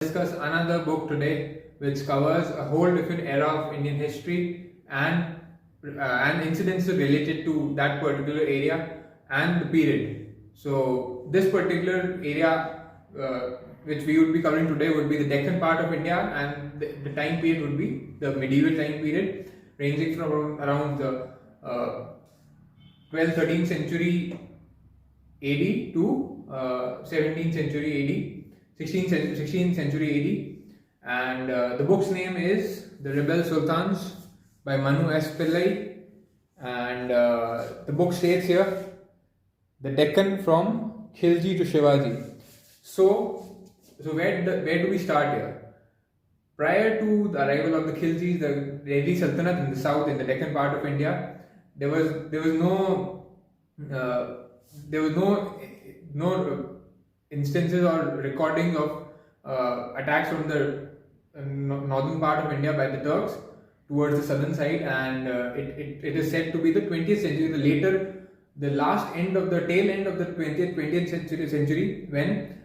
Discuss another book today which covers a whole different era of Indian history and incidents related to that particular area and the period. So this particular area which we would be covering today would be the Deccan part of India, and the time period would be the medieval time period ranging from around the 12th 13th century AD to 17th century AD, 16th century AD, and the book's name is The Rebel Sultans by Manu.S. Pillai, and the book states here, the Deccan from Khilji to Shivaji. So where do we start here? Prior to the arrival of the Khiljis, the Delhi Sultanate in the south, in the Deccan part of India, there was no instances or recordings of attacks from the northern part of India by the Turks towards the southern side, and it is said to be the 20th century, the last end of the tail end of the 20th century, when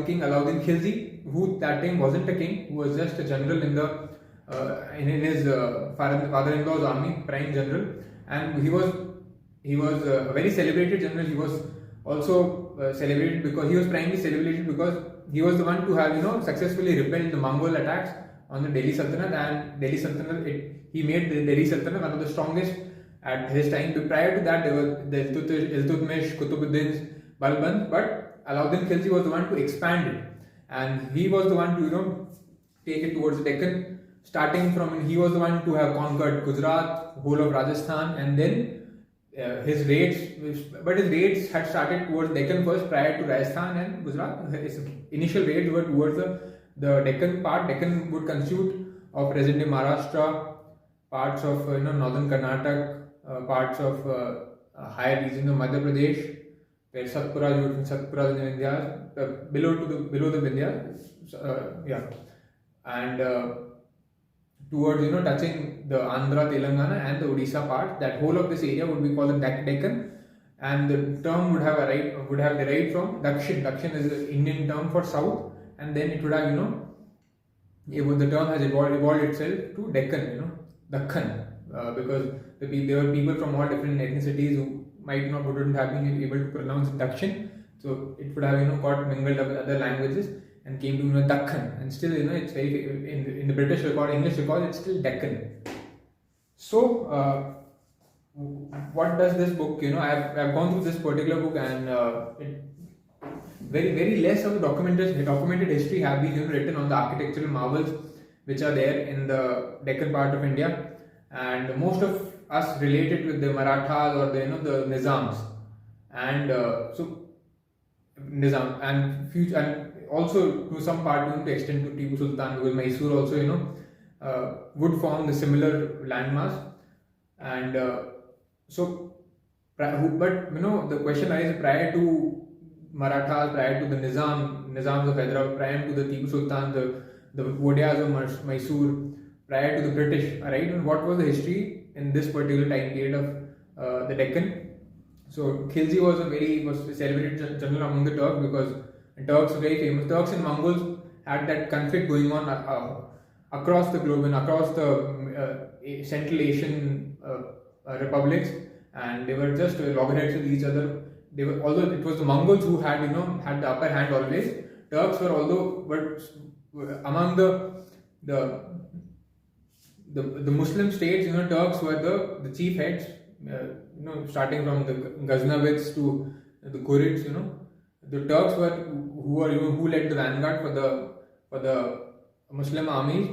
King Alauddin Khilji, who that time wasn't a king, who was just a general in his father-in-law's army, prime general, and he was a very celebrated general. He was also celebrated because he was primarily celebrated because he was the one to have successfully repelled the Mongol attacks on the Delhi Sultanate, and Delhi Sultanate, he made the Delhi Sultanate one of the strongest at his time. Prior to that, there were the Iltutmish, Kutubuddin's, Balband, but Alauddin Khilji was the one to expand it, and he was the one to take it towards the Deccan, starting from, he was the one to have conquered Gujarat, whole of Rajasthan, and then his raids had started towards Deccan first, prior to Rajasthan and Gujarat. His initial raids were towards the Deccan part. Deccan would consist of present-day Maharashtra, parts of northern Karnataka, parts of higher regions of Madhya Pradesh, where Satpura, Satpura and Vindhyas, below the Vindhyas, and towards touching the Andhra, Telangana and the Odisha part. That whole of this area would be called the Deccan, and the term would have derived from Dakshin. Dakshin is an Indian term for south, and then it would have the term has evolved itself to Deccan, Dakhan, because there were people from all different ethnicities who wouldn't have been able to pronounce Dakshin, so it would have got mingled up with other languages and came to Deccan, and still it's very in the British record, English record, it's still Deccan. So what does this book? I've gone through this particular book, and very less of the documented history have been written on the architectural marvels which are there in the Deccan part of India, and most of us related with the Marathas or the Nizams, and Nizam and future, and also to some part to extend to Tipu Sultan, because Mysore also would form the similar landmass, and but the question arises, prior to Marathas, prior to the Nizams of Hyderabad, prior to the Tipu Sultan, the Wodiyas of Mysore, prior to the British, right? And what was the history in this particular time period of the Deccan? So Khilji was a celebrated general among the Turks, because Turks were very famous. Turks and Mongols had that conflict going on across the globe and across the Central Asian republics, and they were just loggerheads with each other. Although it was the Mongols who had the upper hand always. Turks were among the Muslim states. Turks were the chief heads. Starting from the Ghaznavids to the Ghurids. The Turks were who led the vanguard for the Muslim armies,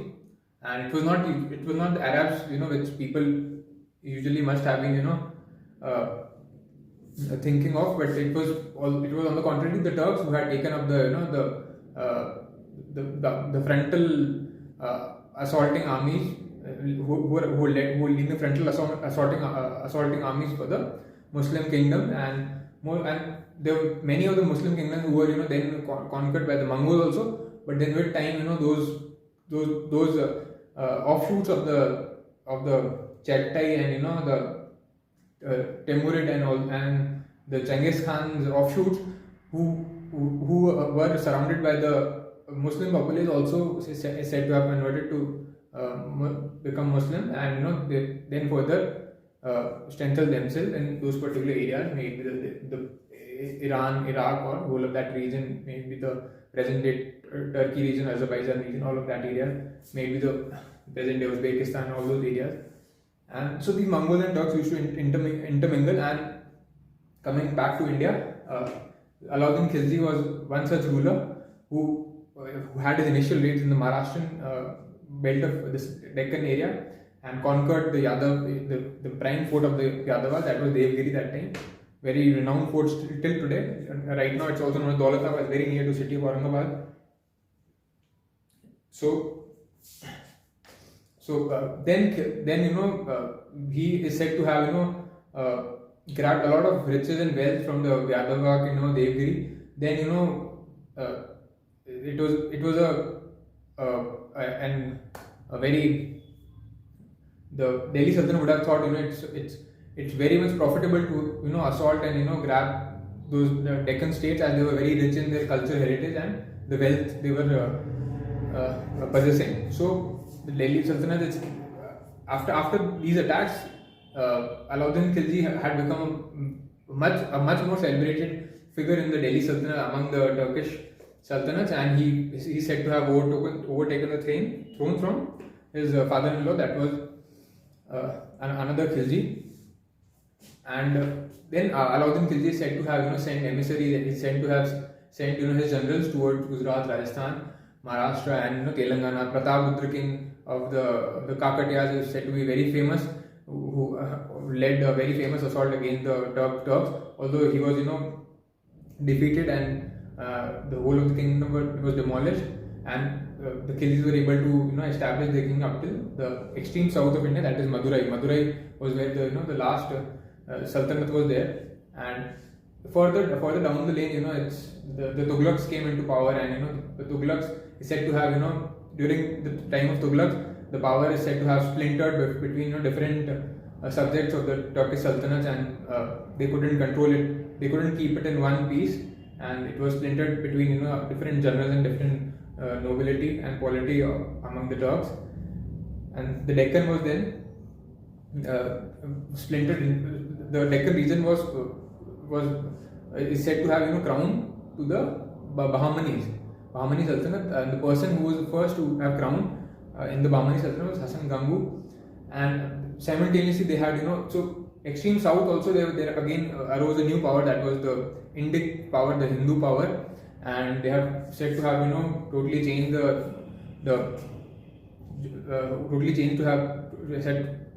and it was not the Arabs, which people usually must have been thinking of, but it was on the contrary the Turks who had taken up the frontal assaulting armies, who lead the frontal assaulting armies for the Muslim kingdom, and there were many of the Muslim kingdoms who were then conquered by the Mongols also, but then with time those offshoots of the Chettai and the Timurid and the Genghis Khan's offshoots, who were surrounded by the Muslim populace also is said to have converted to become Muslim, and they then further strengthen themselves in those particular areas, maybe the Iran, Iraq, or whole of that region, maybe the present day Turkey region, Azerbaijan region, all of that area, maybe the present day Uzbekistan, all those areas. And so these Mongols and Turks used to intermingle. And coming back to India, Alauddin Khilji was one such ruler who had his initial raids in the Maharashtrian belt of this Deccan area, and conquered the Yadav, the prime fort of the Yadavas, that was Devgiri that time. Very renowned fort till today. Right now it's also known as Daulatabad, very near to city of Aurangabad. So then he is said to have grabbed a lot of riches and wealth from the Yadava, Devgiri. Then it was a very, the Delhi Sultanate would have thought it's very much profitable to assault and grab those Deccan states, as they were very rich in their cultural heritage and the wealth they were possessing. So the Delhi Sultanate, after these attacks, Alauddin Khilji had become a much more celebrated figure in the Delhi Sultanate among the Turkish sultanates, and he is said to have overtaken the throne from his father-in-law, that was another Khilji. And then Alauddin Khilji is said to have sent emissaries. He is said to have sent his generals towards Gujarat, Rajasthan, Maharashtra, and Telangana. Pratapudra king of the Kakatiyas is said to be very famous, who led a very famous assault against the Turks. Although he was defeated, and the whole of the kingdom was demolished, and the Khiljis were able to establish their kingdom up till the extreme south of India, that is Madurai. Madurai was where the last Sultanate was there. And further down the lane, it's the Tughlaqs came into power, and the Tughlaqs is said to have during the time of Tughlaq, the power is said to have splintered between different subjects of the Turkish Sultanates, and they couldn't control it. They couldn't keep it in one piece, and it was splintered between different generals and different nobility and polity among the Turks. And the Deccan was then splintered. The Deccan region is said to have crowned to the Bahmani Sultanate, and the person who was the first to have crowned in the Bahmani Sultanate was Hasan Gangu. And simultaneously they had so extreme south also there again arose a new power, that was the Indic power, the Hindu power, and they have said to have totally changed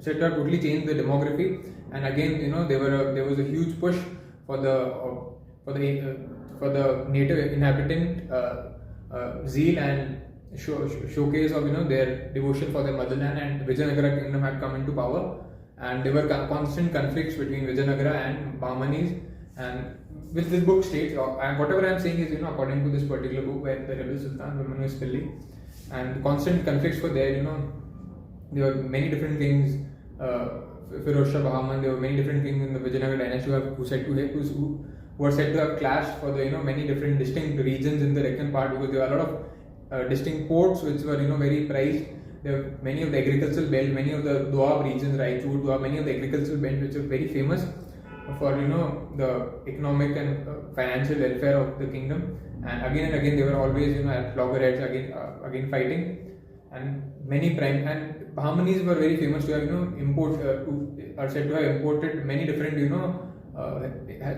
said to have totally changed the demography. And again there was a huge push for the native inhabitant zeal and showcase of their devotion for their motherland. And Vijayanagara kingdom had come into power, and there were constant conflicts between Vijayanagara and Bahmanis. And which this book states, and whatever I am saying is according to this particular book, where the rebel Sultan Manu.S. Pillai, and constant conflicts were there. There were many different kings. Firoz Shah Bahman, there were many different kings in the Vijayanagara dynasty who were said to have clashed for the many different distinct regions in the Deccan part, because there were a lot of distinct ports which were very prized. There were many of the agricultural belts, many of the Doab regions, Raichur, Doab, many of the agricultural belts which were very famous for the economic and financial welfare of the kingdom. And again they were always at loggerheads, again fighting. And many and Bahmanis were very famous to have are said to have imported many different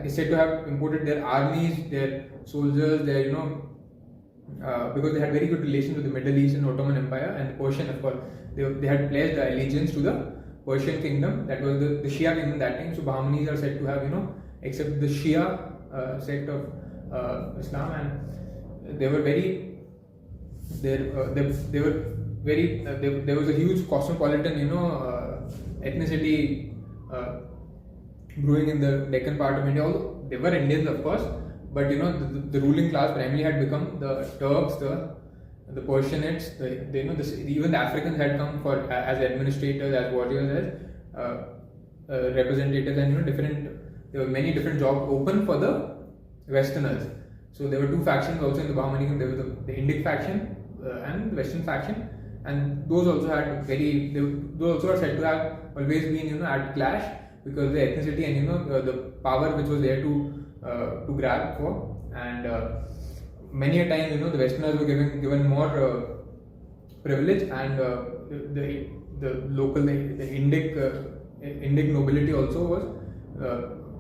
is said to have imported their armies, their soldiers, their because they had very good relations with the Middle East and Ottoman Empire and the Persian, of course. They had pledged allegiance to the Persian kingdom, that was the Shia kingdom that time. So Bahmanis are said to have accepted the Shia sect of Islam, and they were very there was a huge cosmopolitan ethnicity brewing in the Deccan part of India. Although they were Indians, of course, but the ruling class primarily had become the Turks, the Persianites, even the Africans had come as administrators, as warriors, as representatives, and there were many different jobs open for the Westerners. So there were two factions also in the Bahmani kingdom. There was the Indic faction and the Western faction, and those also had those also are said to have always been at clash, because the ethnicity and the power which was there to grab for, and many a time the Westerners were given more privilege, and the local the Indic nobility also was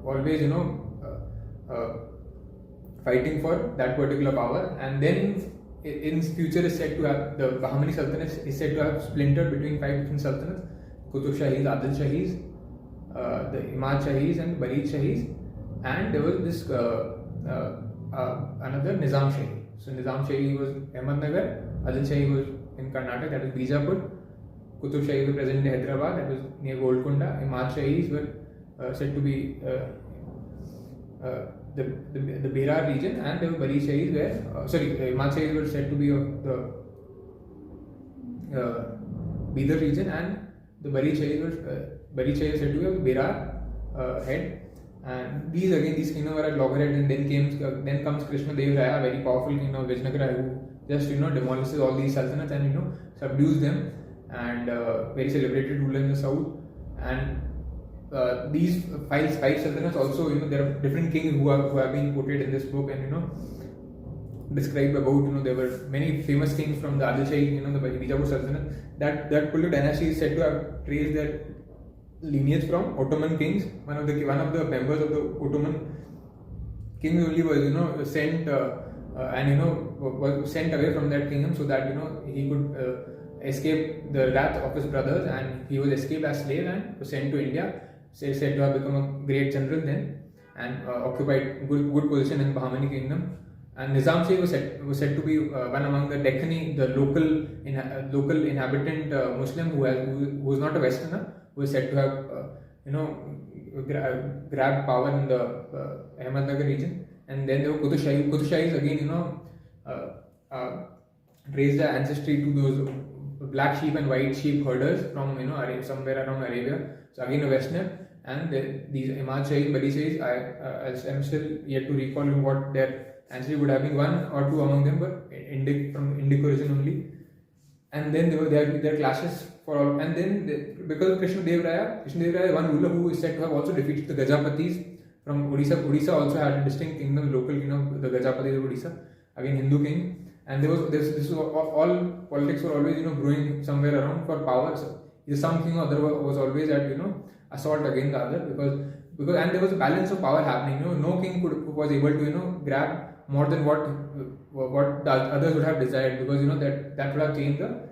always fighting for that particular power. And then in future is said to have the Bahmani Sultanate is said to have splintered between 5 different sultanates: Qutub Shahis, Adil Shahis, the Imad Shahis and Barid Shahis, and there was this another Nizam Shahi. So Nizam Shahi was Ahmednagar, Adil Shahi was in Karnataka, that was Bijapur. Qutub Shahi was present in Hyderabad, that was near Golconda. Imad Shahis were said to be the Berar region, and the Bari Shahis were Imad Shahis were said to be of the Bidar region, and the Bari Shahis were said to be of the Berar head. And these kingdoms were at loggerheads, and then comes Krishna Dev Raya, a very powerful king of Vijayanagar, who just demolishes all these sultanates and subdues them, and very celebrated ruler in the south. And these five sultanates also, there are different kings who have been portrayed in this book, and described about, there were many famous kings from the Adil Shahi, the Bijapur Sultanate. That particular dynasty is said to have traced their lineage from Ottoman kings. One of the members of the Ottoman kings only was sent was sent away from that kingdom, so that he could escape the wrath of his brothers, and he was escaped as slave and was sent to India. Said to have become a great general then, and occupied good position in Bahmani kingdom. And Nizam Shahi was said to be one among the Deccani, the local inhabitant Muslim who was not a Westerner, who was said to have grabbed power in the Ahmednagar region. And then there were Qutub Shahi. Qutub Shahis again traced their ancestry to those black sheep and white sheep herders from somewhere around Arabia. So again a Westerner. And these Imad Shahis, Bari Shahis, I am still yet to recall what their ancestry would have been. One or two among them were from Indic origin only. And then there clashes for all. And then because of Krishna Dev Raya, one ruler who is said to have also defeated the Gajapatis from Odisha. Odisha also had a distinct kingdom, local kingdom, the Gajapatis of Odisha, again Hindu king. And this was all politics were always brewing somewhere around for power. So some king or other was always at assault against the other, because and there was a balance of power happening. No king was able to grab more than what the others would have desired, because that would have changed the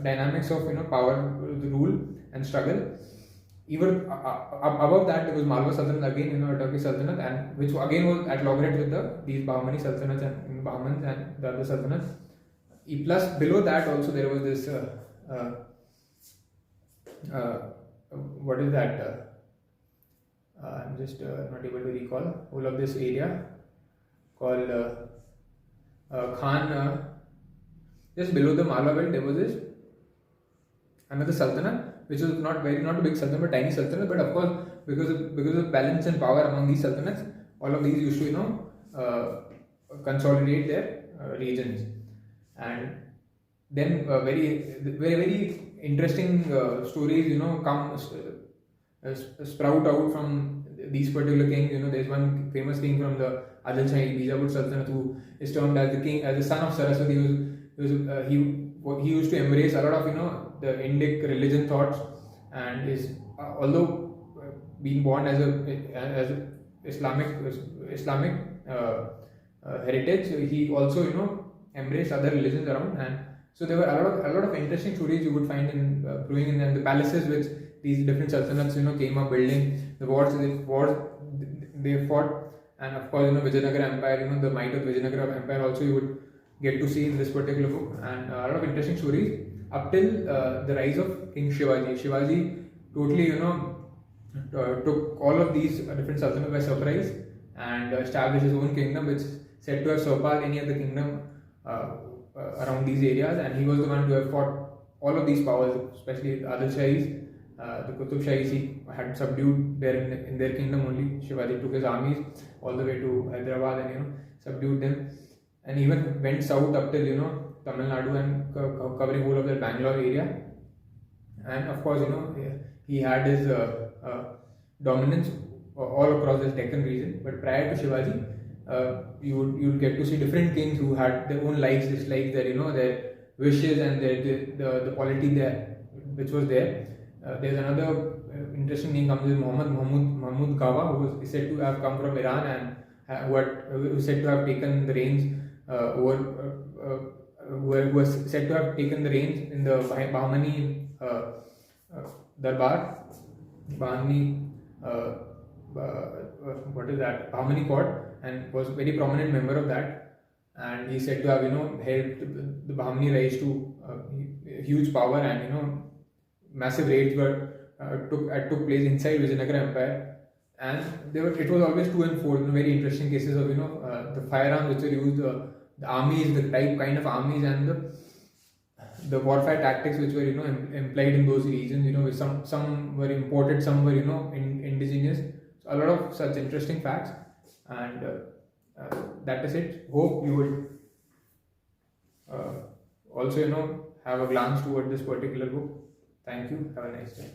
dynamics of power, the rule and struggle. Even above that, there was Malwa Sultanate, again a Turkish Sultanate, and which again was at loggerheads with these Bahmani Sultanates and Bahmans and the other Sultanates. Plus below that also there was this what is that? I'm just not able to recall all of this area called Khan. Just below the Malwa belt, there was this another Sultanate, which was not a big Sultanate, but tiny Sultanate. But of course, because of balance and power among these Sultanates, all of these used to consolidate their regions. And then very interesting stories come sprout out from these particular kings. There's one famous king from the Adil Shahi Bijapur Sultanate who is termed as the king, as the son of Saraswati. He used to embrace a lot of the Indic religion thoughts, and is although being born as a Islamic heritage, he also embraced other religions around. And so there were a lot of interesting stories you would find in brewing in the palaces which these different sultanates came up building, the wars they fought, and of course Vijayanagar Empire, the might of Vijayanagar Empire also you would get to see in this particular book. And a lot of interesting stories up till the rise of King Shivaji. Shivaji totally took all of these different sultanates by surprise and established his own kingdom, which is said to have surpassed any other kingdom around these areas. And he was the one to have fought all of these powers, especially Adil Shahis, The Qutub Shahis had subdued there in their kingdom only. Shivaji took his armies all the way to Hyderabad and subdued them, and even went south up till Tamil Nadu and covering whole of the Bangalore area. And of course, he had his dominance all across this Deccan region. But prior to Shivaji, you would get to see different kings who had their own likes, dislikes, their wishes and the polity there, which was there. There's another interesting name comes with Mahmud Gawa, who is said to have come from Iran and who is said to have taken the reins who was said to have taken the reins in the Bahmani Darbar, Bahmani what is that? Bahmani court, and was a very prominent member of that. And he said to have helped the Bahmani rise to huge power, and massive raids took place inside Vijayanagara Empire. And it was always to and fro, very interesting cases of the firearms which were used, the armies, the kind of armies, and the warfare tactics which were employed in those regions. With some were imported, some were indigenous. So a lot of such interesting facts, and that is it. Hope you would also have a glance toward this particular book. Thank you. Have a nice day.